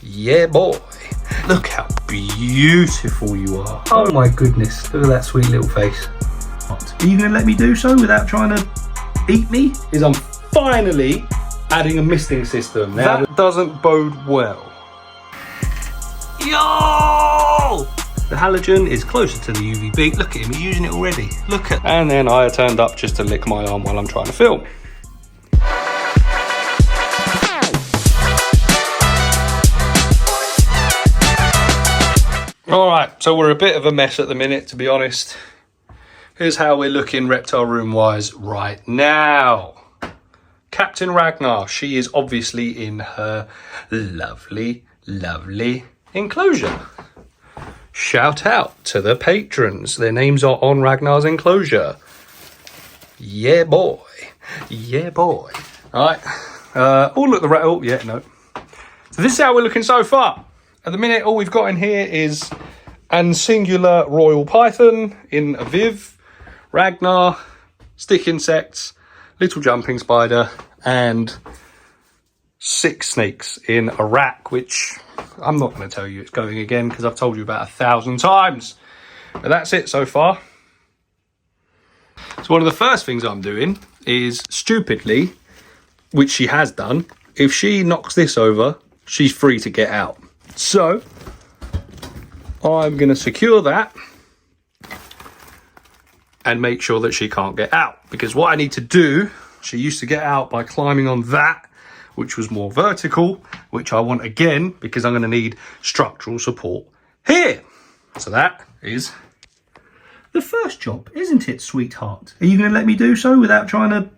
Yeah, boy. Look how beautiful you are. Oh my goodness, look at that sweet little face. Are you going to let me do so without trying to eat me? I'm finally adding a misting system. Now that doesn't bode well. Yo! The halogen is closer to the UVB. Look at him, he's using it already. Look at. And then I turned up just to lick my arm while I'm trying to film. All right, so we're a bit of a mess at the minute, to be honest. Here's how we're looking reptile room wise right now. Captain Ragnar, she is obviously in her lovely, lovely enclosure. Shout out to the patrons. Their names are on Ragnar's enclosure. Yeah, boy. Yeah, boy. All right. Oh, look, the rat. Oh, yeah, no. So this is how we're looking so far. At the minute, all we've got in here is an singular royal python in a viv, Ragnar, stick insects, little jumping spider, and 6 snakes in a rack, which I'm not going to tell you it's going again because I've told you about 1,000 times. But that's it so far. So one of the first things I'm doing is stupidly, which she has done, if she knocks this over, she's free to get out. So I'm going to secure that and make sure that she can't get out, because what I need to do, she used to get out by climbing on that, which was more vertical, which I want again because I'm going to need structural support here. So that is the first job, isn't it, sweetheart? Are you going to let me do so without trying to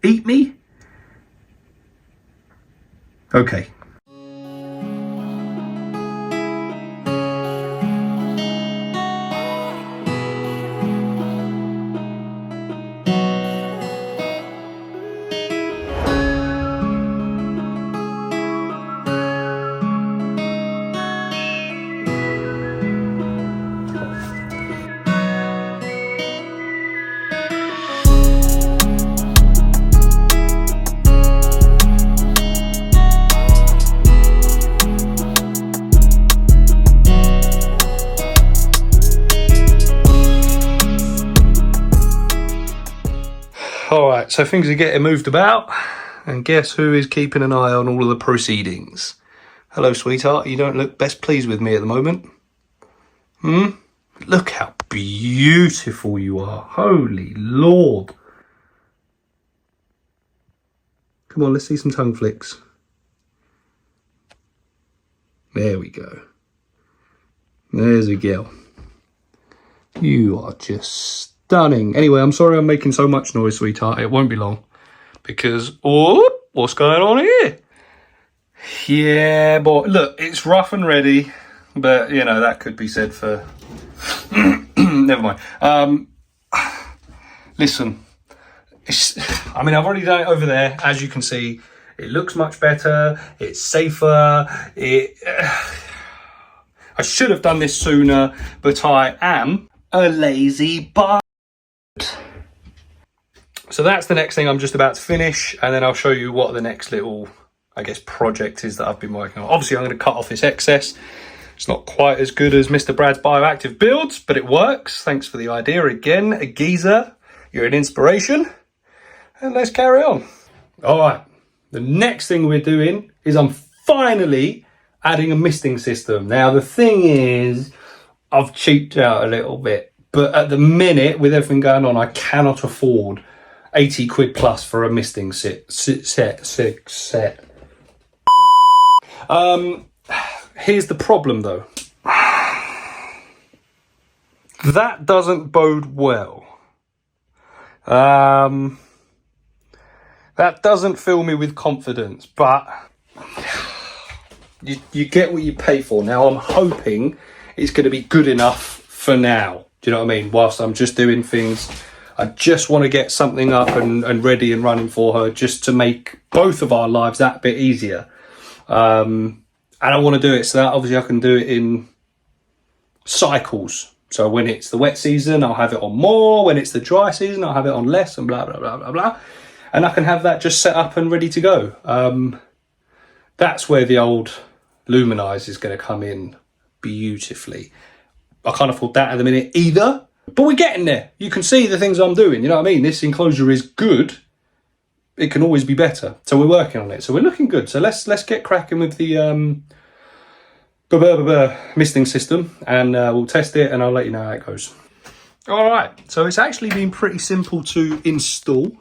eat me? Okay. Alright, so things are getting moved about, and guess who is keeping an eye on all of the proceedings? Hello, sweetheart, you don't look best pleased with me at the moment. Look how beautiful you are, holy Lord. Come on, let's see some tongue flicks. There we go. There's a girl. You are just stunning. Anyway, I'm sorry I'm making so much noise, sweetheart. It won't be long. Because, oh, what's going on here? Yeah, boy. Look, it's rough and ready. But, you know, that could be said for... Never mind. Listen. I mean, I've already done it over there. As you can see, it looks much better. It's safer. I should have done this sooner, but I am a lazy bastard. So that's the next thing I'm just about to finish, and then I'll show you what the next little, I guess, project is that I've been working on. Obviously, I'm going to cut off this excess. It's not quite as good as Mr. Brad's bioactive builds, but it works. Thanks for the idea again, a geezer. You're an inspiration. And let's carry on. All right. The next thing we're doing is I'm finally adding a misting system. Now, the thing is, I've cheaped out a little bit, but at the minute, with everything going on, I cannot afford 80 quid plus for a misting set. Here's the problem though. That doesn't bode well. That doesn't fill me with confidence, but you get what you pay for. Now I'm hoping it's going to be good enough for now. Do you know what I mean? Whilst I'm just doing things, I just want to get something up and ready and running for her, just to make both of our lives that bit easier. And I want to do it so that obviously I can do it in cycles. So when it's the wet season, I'll have it on more. When it's the dry season, I'll have it on less, and blah, blah, blah, blah, blah. And I can have that just set up and ready to go. That's where the old luminized is going to come in beautifully. I can't afford that at the minute either, but we're getting there. You can see the things I'm doing, you know what I mean? This enclosure is good. It can always be better. So we're working on it. So we're looking good. So let's get cracking with the misting system, and we'll test it and I'll let you know how it goes. All right, so it's actually been pretty simple to install.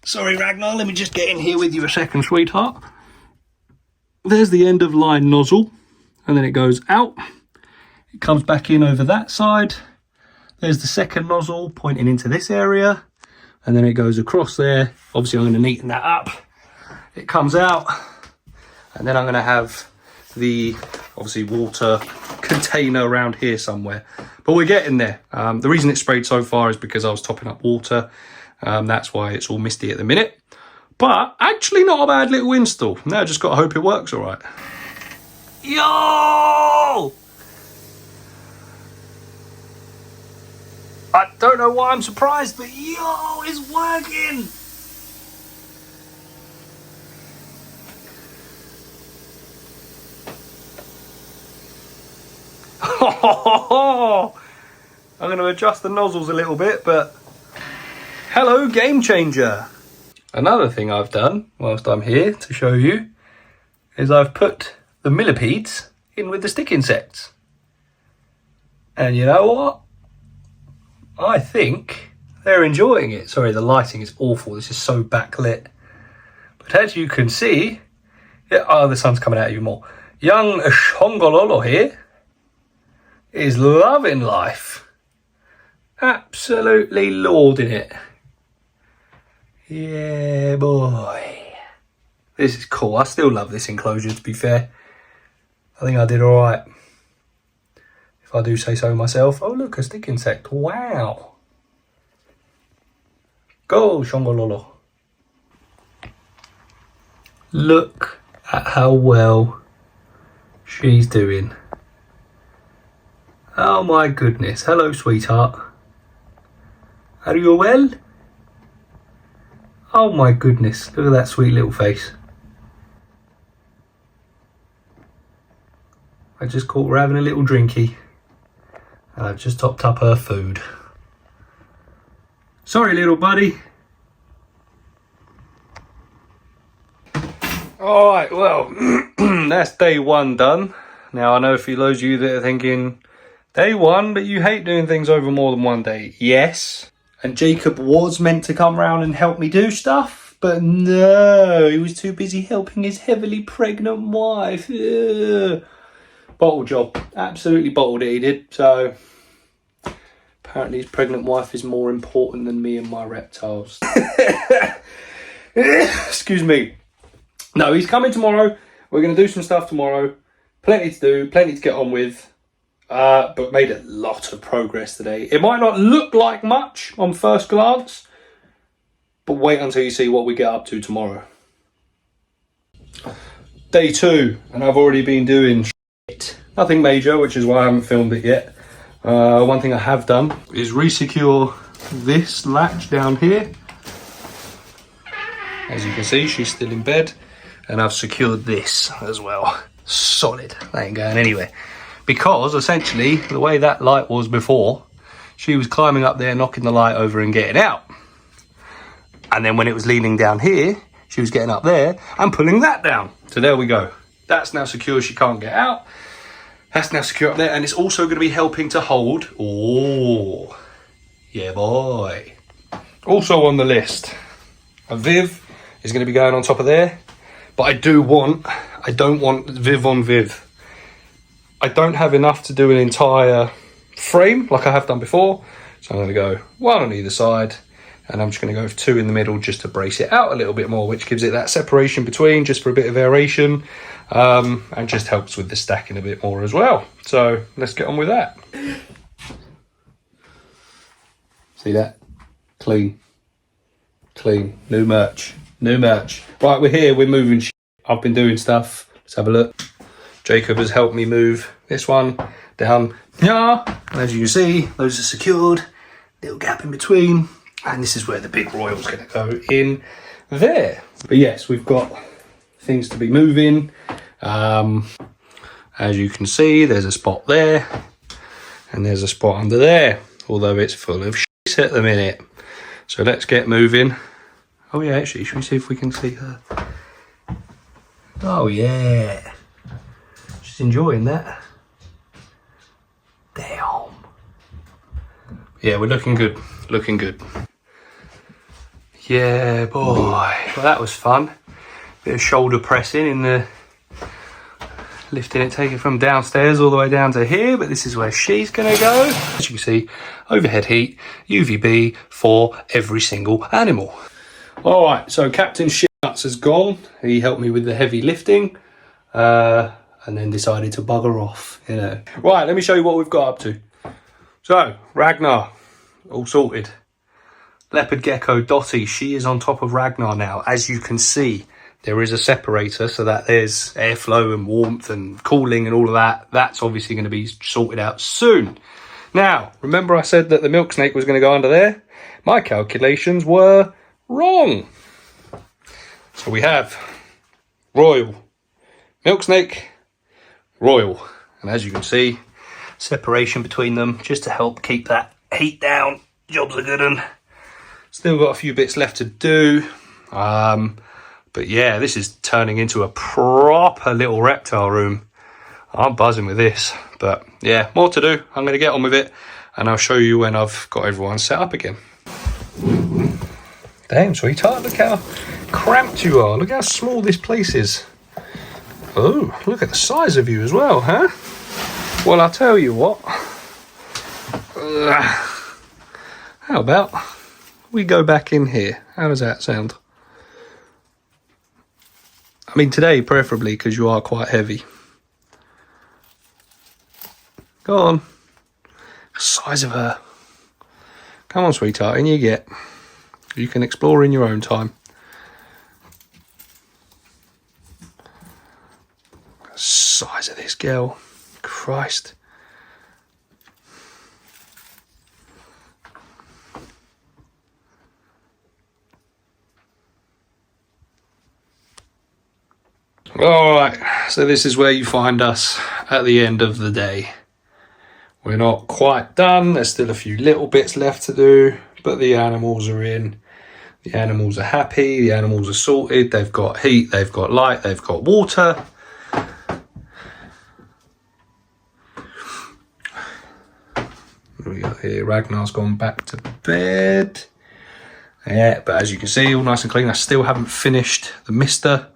Sorry, Ragnar, let me just get in here with you a second, sweetheart. There's the end of line nozzle, and then it goes out. It comes back in over that side. There's the second nozzle pointing into this area, and then it goes across there. Obviously, I'm going to neaten that up. It comes out, and then I'm going to have the, obviously, water container around here somewhere. But we're getting there. The reason it's sprayed so far is because I was topping up water. That's why it's all misty at the minute. But actually not a bad little install. Now I just got to hope it works all right. Yo! I don't know why I'm surprised, but yo, it's working! I'm going to adjust the nozzles a little bit, but hello, game changer. Another thing I've done whilst I'm here to show you is I've put the millipedes in with the stick insects. And you know what? I think they're enjoying it. Sorry, the lighting is awful. This is so backlit. But as you can see, yeah, oh, the sun's coming out even more. Young Shongololo here is loving life. Absolutely lording it. Yeah, boy. This is cool. I still love this enclosure, to be fair. I think I did all right. If I do say so myself. Oh, look, a stick insect. Wow. Go, Shongololo. Look at how well she's doing. Oh my goodness. Hello, sweetheart. Are you well? Oh my goodness. Look at that sweet little face. I just caught her having a little drinky. And I've just topped up her food. Sorry, little buddy. Alright, well, that's day one done. Now, I know for those of you that are thinking, day one, but you hate doing things over more than one day. Yes. And Jacob was meant to come round and help me do stuff, but no, he was too busy helping his heavily pregnant wife. Ugh. Bottle job. Absolutely bottled it, he did. So, apparently his pregnant wife is more important than me and my reptiles. Excuse me. No, he's coming tomorrow. We're going to do some stuff tomorrow. Plenty to do, plenty to get on with. But made a lot of progress today. It might not look like much on first glance, but wait until you see what we get up to tomorrow. Day two, and I've already been doing shit. Nothing major, which is why I haven't filmed it yet. One thing I have done is resecure this latch down here. As you can see, she's still in bed, and I've secured this as well. Solid, that ain't going anywhere. Because essentially, the way that light was before, she was climbing up there, knocking the light over and getting out. And then when it was leaning down here, she was getting up there and pulling that down. So there we go. That's now secure, she can't get out. That's now secure up there, and it's also going to be helping to hold. Oh, yeah boy. Also on the list, a Viv is going to be going on top of there. But I don't want Viv on Viv. I don't have enough to do an entire frame like I have done before. So I'm going to go one on either side, and I'm just going to go with two in the middle just to brace it out a little bit more, which gives it that separation between, just for a bit of aeration, and just helps with the stacking a bit more as well. So let's get on with that. See that? Clean. Clean. New merch. New merch. Right, we're here. We're moving shit. I've been doing stuff. Let's have a look. Jacob has helped me move this one down here. And as you can see, those are secured. Little gap in between. And this is where the big royal's going to go in there. But yes, we've got things to be moving. As you can see, there's a spot there and there's a spot under there, although it's full of shit at the minute. So let's get moving. Oh yeah, actually, should we see if we can see her? Oh yeah, she's enjoying that. Damn. Yeah, we're looking good, looking good. Yeah, boy. Well, that was fun. Bit of shoulder pressing in the lifting it, taking it from downstairs all the way down to here, but this is where she's gonna go. As you can see, overhead heat, UVB for every single animal. All right, so Captain Shitnuts has gone. He helped me with the heavy lifting, and then decided to bugger off, you know. Right, let me show you what we've got up to. So, Ragnar, all sorted. Leopard gecko Dottie, she is on top of Ragnar now. As you can see, there is a separator so that there's airflow and warmth and cooling and all of that. That's obviously going to be sorted out soon. Now, remember I said that the milk snake was going to go under there? My calculations were wrong. So we have Royal, milk snake, Royal. And as you can see, separation between them just to help keep that heat down. Job's a good one. Still got a few bits left to do. But yeah, this is turning into a proper little reptile room. I'm buzzing with this. But yeah, more to do. I'm going to get on with it. And I'll show you when I've got everyone set up again. Damn, sweetheart. Look how cramped you are. Look how small this place is. Oh, look at the size of you as well, huh? Well, I'll tell you what. How about we go back in here? How does that sound? I mean, today, preferably, because you are quite heavy. Go on. Size of her. Come on, sweetheart, in you get. You can explore in your own time. Size of this girl. Christ. Alright, so this is where you find us at the end of the day. We're not quite done, there's still a few little bits left to do, but the animals are in. The animals are happy, the animals are sorted, they've got heat, they've got light, they've got water. What we got here? Ragnar's gone back to bed. Yeah, but as you can see, all nice and clean. I still haven't finished the mister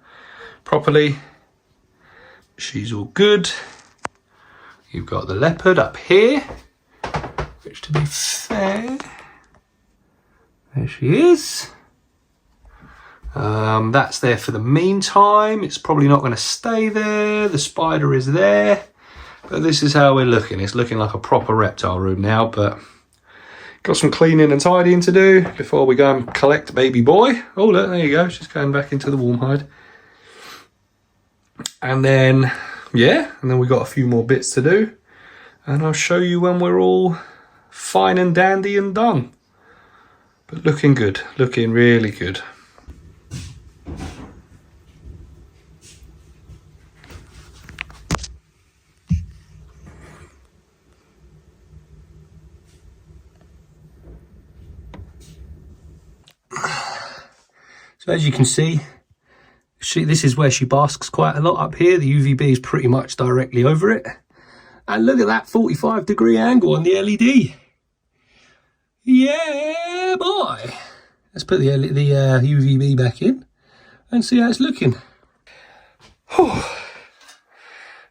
properly. She's all good. You've got the leopard up here, which, to be fair, there she is. That's there for the meantime. It's probably not going to stay there. The spider is there, but this is how we're looking. It's looking like a proper reptile room now, but got some cleaning and tidying to do before we go and collect baby boy. Oh look, there you go. She's going back into the warm hide. And then, yeah, and then we've got a few more bits to do. And I'll show you when we're all fine and dandy and done. But looking good, looking really good. So as you can see, this is where she basks quite a lot up here. The UVB is pretty much directly over it. And look at that 45-degree angle on the LED. Yeah, boy. Let's put the UVB back in and see how it's looking. Whew.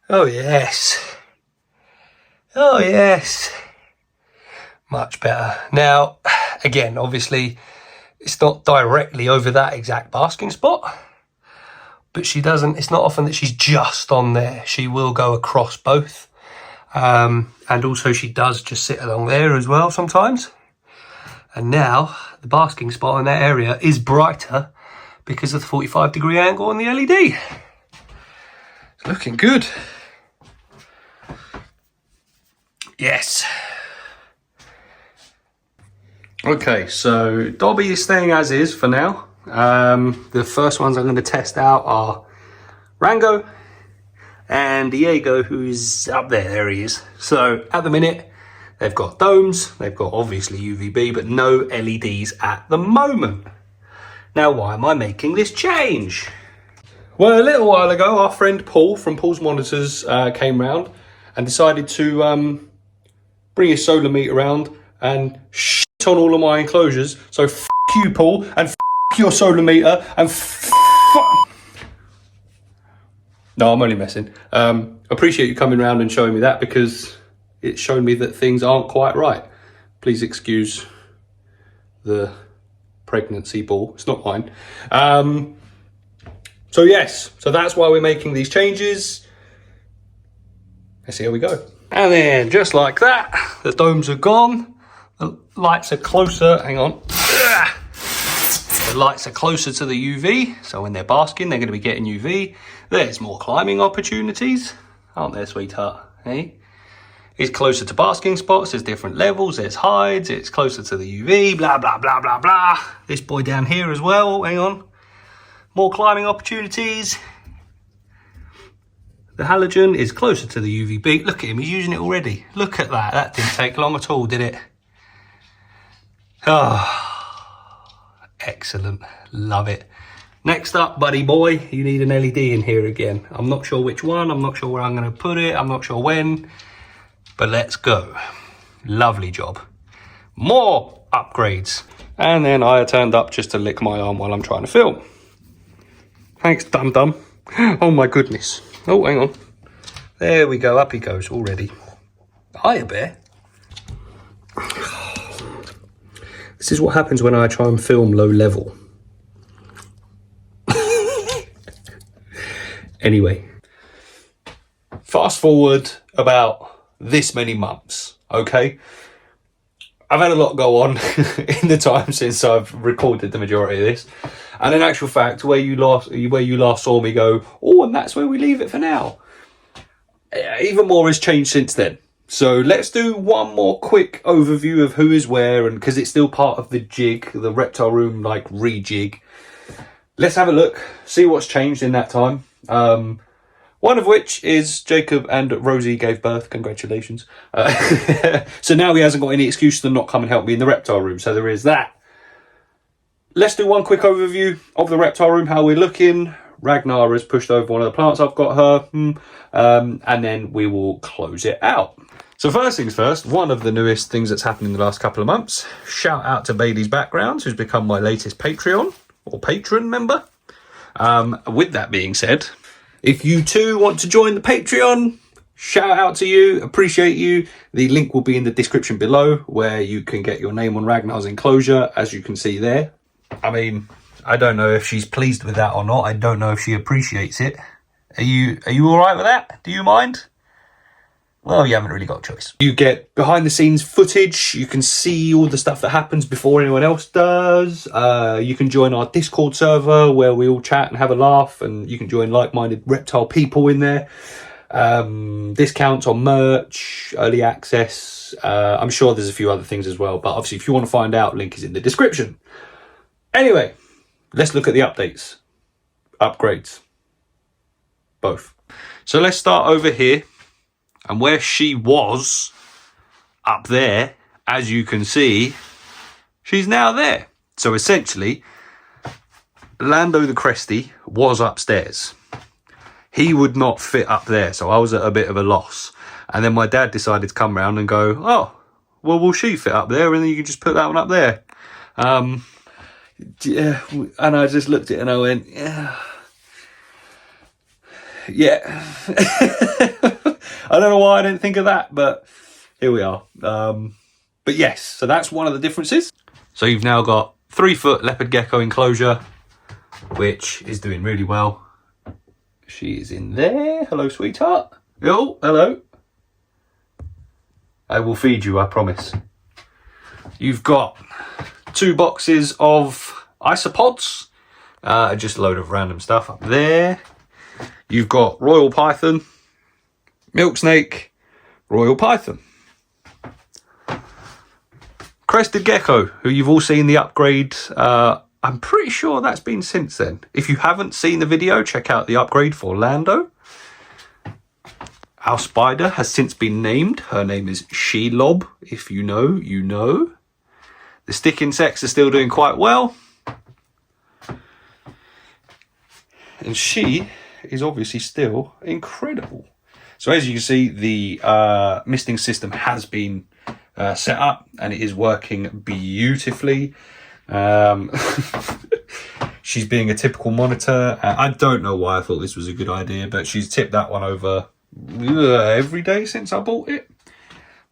Oh, yes. Oh, yes. Much better. Now, again, obviously, it's not directly over that exact basking spot. But she doesn't, it's not often that she's just on there. She will go across both. And also she does just sit along there as well sometimes. And now the basking spot in that area is brighter because of the 45-degree angle on the LED. It's looking good. Yes. Okay, so Dobby is staying as is for now. The first ones I'm going to test out are Rango and Diego, who's up there. There he is. So at the minute, they've got domes, they've got obviously UVB, but no LEDs at the moment. Now, why am I making this change? Well, a little while ago, our friend Paul from Paul's Monitors came round and decided to bring his solar meter around and shit on all of my enclosures. So f you, Paul, and f your solar meter, and No, I'm only messing. Appreciate you coming round and showing me that, because it's shown me that things aren't quite right. Please excuse the pregnancy ball. It's not mine. So yes, so that's why we're making these changes. Let's see how we go. And then just like that, the domes are gone. The lights are closer, hang on. The lights are closer to the UV, so when they're basking, they're gonna be getting UV. There's more climbing opportunities, aren't there, sweetheart? Hey? It's closer to basking spots, there's different levels, there's hides, it's closer to the UV, blah, blah, blah, blah, blah. This boy down here as well, hang on. More climbing opportunities. The halogen is closer to the UVB. Look at him, he's using it already. Look at that, that didn't take long at all, did it? Oh, excellent, love it. Next up, buddy boy, you need an LED in here again. I'm not sure which one, I'm not sure where I'm gonna put it, I'm not sure when, but let's go. Lovely job. More upgrades. And then I turned up just to lick my arm while I'm trying to film. Thanks, dum-dum. Oh my goodness. Oh, hang on. There we go, up he goes already. Hiya, bear. This is what happens when I try and film low level. Anyway, fast forward about this many months, okay? I've had a lot go on in the time since I've recorded the majority of this. And in actual fact, where you last saw me go, oh, and that's where we leave it for now. Even more has changed since then. So let's do one more quick overview of who is where, and because it's still part of the jig, the Reptile Room like rejig. Let's have a look, see what's changed in that time. One of which is Jacob and Rosie gave birth. Congratulations. So now he hasn't got any excuse to not come and help me in the Reptile Room. So there is that. Let's do one quick overview of the Reptile Room, how we're looking. Ragnar has pushed over one of the plants I've got her. And then we will close it out. So first things first, one of the newest things that's happened in the last couple of months. Shout out to Bailey's Backgrounds, who's become my latest Patreon or patron member. With that being said, if you too want to join the Patreon, shout out to you, appreciate you. The link will be in the description below, where you can get your name on Ragnar's Enclosure, as you can see there. I mean, I don't know if she's pleased with that or not. I don't know if she appreciates it. Are you all right with that? Do you mind? Well, you haven't really got a choice. You get behind the scenes footage. You can see all the stuff that happens before anyone else does. You can join our Discord server where we all chat and have a laugh, and you can join like-minded reptile people in there. Discounts on merch, early access. I'm sure there's a few other things as well, but obviously if you want to find out, link is in the description. Anyway, let's look at the updates. Upgrades. Both. So let's start over here. And where she was up there, as you can see, she's now there. So essentially, Lando the Cresty was upstairs. He would not fit up there, so I was at a bit of a loss. And then my dad decided to come round and go, oh, well, will she fit up there? And then you can just put that one up there. Yeah, and I just looked at it and I went, yeah. I don't know why I didn't think of that, but here we are. But yes, so that's one of the differences. So you've now got 3-foot leopard gecko enclosure, which is doing really well. She is in there. Hello, sweetheart. Oh, hello. I will feed you, I promise. You've got 2 boxes of isopods, just a load of random stuff up there. You've got royal python, milk snake, royal python. Crested gecko, who you've all seen the upgrade. I'm pretty sure that's been since then. If you haven't seen the video, check out the upgrade for Lando. Our spider has since been named. Her name is Shelob. If you know, you know. The stick insects are still doing quite well. And she is obviously still incredible. So as you can see, the misting system has been set up and it is working beautifully. She's being a typical monitor. I don't know why I thought this was a good idea, but she's tipped that one over every day since I bought it.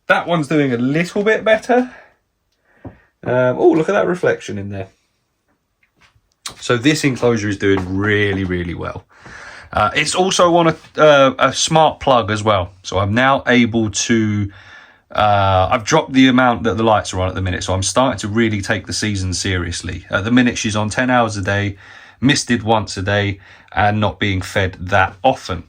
That one's doing a little bit better. Oh, look at that reflection in there. So this enclosure is doing really, really well. It's also on a smart plug as well. So I'm now able to, I've dropped the amount that the lights are on at the minute. So I'm starting to really take the season seriously. At the minute, she's on 10 hours a day, misted once a day, and not being fed that often.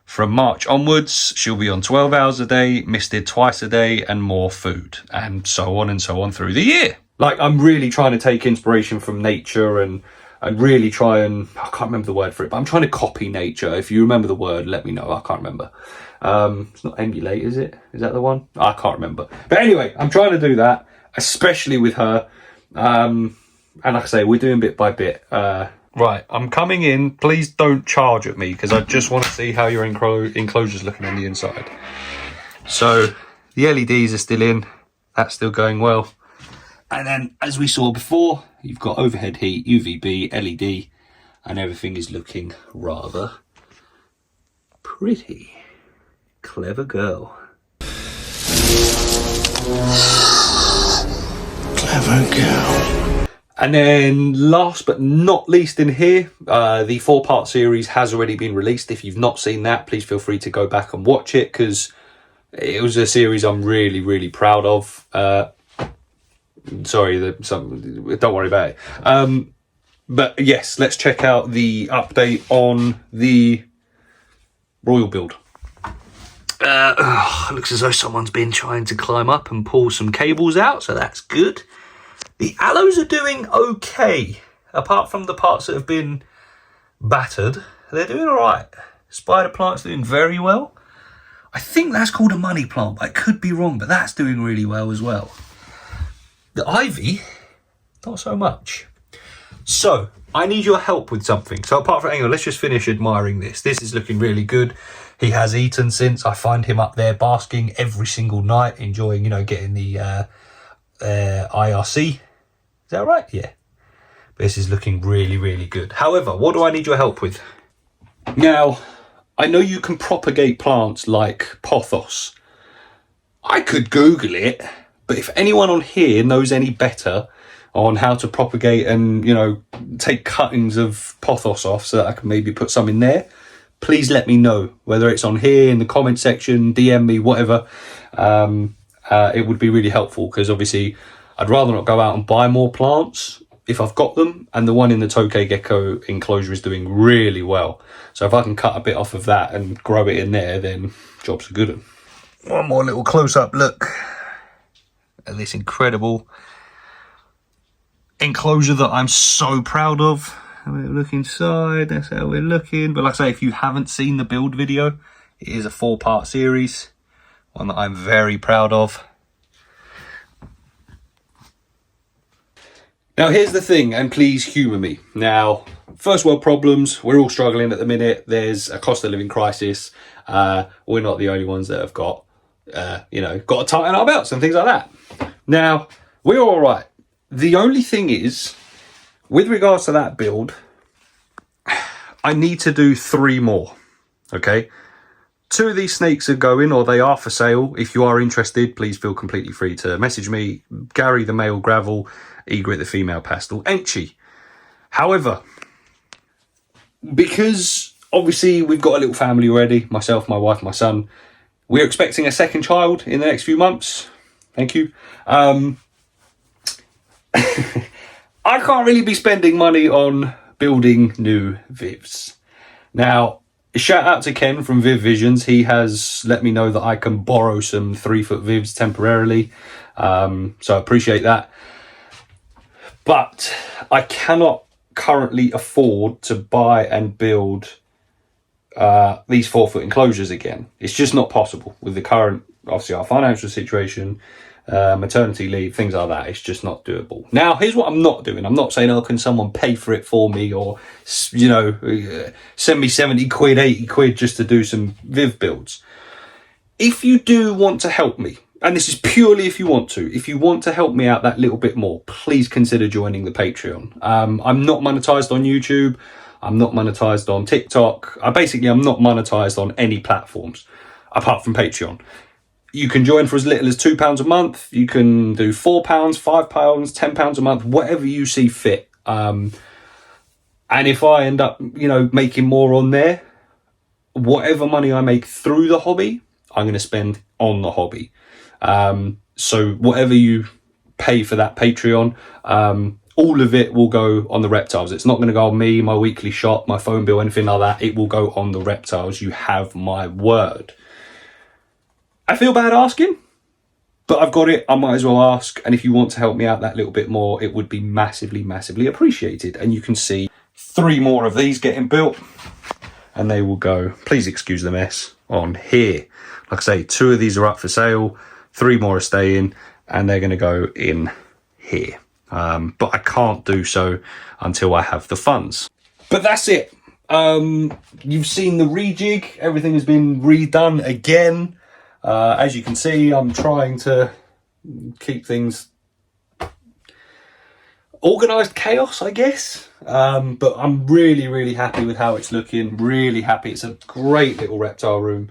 From March onwards, she'll be on 12 hours a day, misted twice a day, and more food, and so on through the year. Like, I'm really trying to take inspiration from nature and really try and, I can't remember the word for it, but I'm trying to copy nature. If you remember the word, let me know. I can't remember. It's not emulate, is it? Is that the one? I can't remember. But anyway, I'm trying to do that, especially with her. And like I say, we're doing bit by bit. Right, I'm coming in. Please don't charge at me because I just want to see how your enclosure's looking on the inside. So the LEDs are still in. That's still going well. And then, as we saw before, you've got overhead heat, UVB, LED, and everything is looking rather pretty. Clever girl. Clever girl. And then, last but not least in here, the 4-part series has already been released. If you've not seen that, please feel free to go back and watch it, because it was a series I'm really, really proud of. Sorry, don't worry about it. But yes, let's check out the update on the Royal build. Looks as though someone's been trying to climb up and pull some cables out, so that's good. The aloes are doing okay. Apart from the parts that have been battered, they're doing all right. Spider plant's doing very well. I think that's called a money plant, but I could be wrong, but that's doing really well as well. The ivy, not so much. So, I need your help with something. So apart from, hang on, let's just finish admiring this. This is looking really good. He has eaten since. I find him up there basking every single night, enjoying, you know, getting the IRC. Is that right? Yeah. This is looking really, really good. However, what do I need your help with? Now, I know you can propagate plants like pothos. I could Google it, but if anyone on here knows any better on how to propagate and, you know, take cuttings of pothos off so that I can maybe put some in there, please let me know. Whether it's on here, in the comment section, DM me, whatever. It would be really helpful, because obviously I'd rather not go out and buy more plants if I've got them, and the one in the Tokay Gecko enclosure is doing really well. So if I can cut a bit off of that and grow it in there, then job's a good one. One more little close-up look at this incredible enclosure that I'm so proud of. Look inside, that's how we're looking. But like I say, if you haven't seen the build video, it is a 4-part series, one that I'm very proud of. Now here's the thing, and please humour me. Now, first world problems, we're all struggling at the minute. There's a cost of living crisis. We're not the only ones that have got, got to tighten our belts and things like that. Now, we're all right. The only thing is, with regards to that build, I need to do 3 more, okay? 2 of these snakes are going, or they are for sale. If you are interested, please feel completely free to message me. Gary the male gravel, Egret the female pastel, Enchi. However, because obviously we've got a little family already, myself, my wife, my son, we're expecting a second child in the next few months. Thank you. I can't really be spending money on building new Vivs. Now, shout out to Ken from Viv Visions. He has let me know that I can borrow some 3-foot Vivs temporarily. So I appreciate that. But I cannot currently afford to buy and build these 4-foot enclosures again. It's just not possible with the current, obviously, our financial situation, maternity leave, things like that. It's just not doable. Now, here's what I'm not doing. I'm not saying, oh, can someone pay for it for me, or, you know, send me 70 quid, 80 quid just to do some Viv builds. If you do want to help me, and this is purely if you want to help me out that little bit more, please consider joining the Patreon. I'm not monetized on YouTube. I'm not monetized on TikTok. I'm not monetized on any platforms apart from Patreon. You can join for as little as £2 a month. You can do £4, £5, £10 a month, whatever you see fit. And if I end up, you know, making more on there, whatever money I make through the hobby, I'm going to spend on the hobby. So whatever you pay for that Patreon, all of it will go on the Reptiles. It's not going to go on me, my weekly shop, my phone bill, anything like that. It will go on the Reptiles. You have my word. I feel bad asking, but I've got it. I might as well ask. And if you want to help me out that little bit more, it would be massively, massively appreciated. And you can see 3 more of these getting built, and they will go, please excuse the mess, on here. Like I say, 2 of these are up for sale, 3 more are staying, and they're going to go in here. But I can't do so until I have the funds. But that's it. You've seen the rejig. Everything has been redone again. As you can see, I'm trying to keep things organised chaos, I guess. But I'm really, really happy with how it's looking. Really happy. It's a great little reptile room.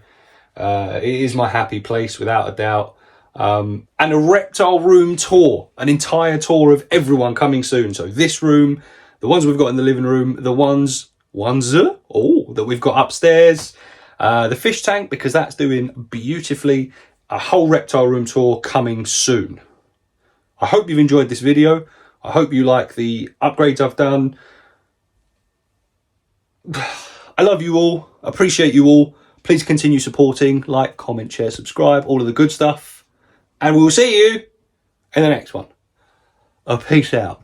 It is my happy place, without a doubt. And a reptile room tour, an entire tour of everyone coming soon. So this room, the ones we've got in the living room, the ones that we've got upstairs, the fish tank, because that's doing beautifully. A whole reptile room tour coming soon. I hope you've enjoyed this video. I hope you like the upgrades I've done. I love you all. Appreciate you all. Please continue supporting. Like, comment, share, subscribe, all of the good stuff. And we'll see you in the next one. Peace out.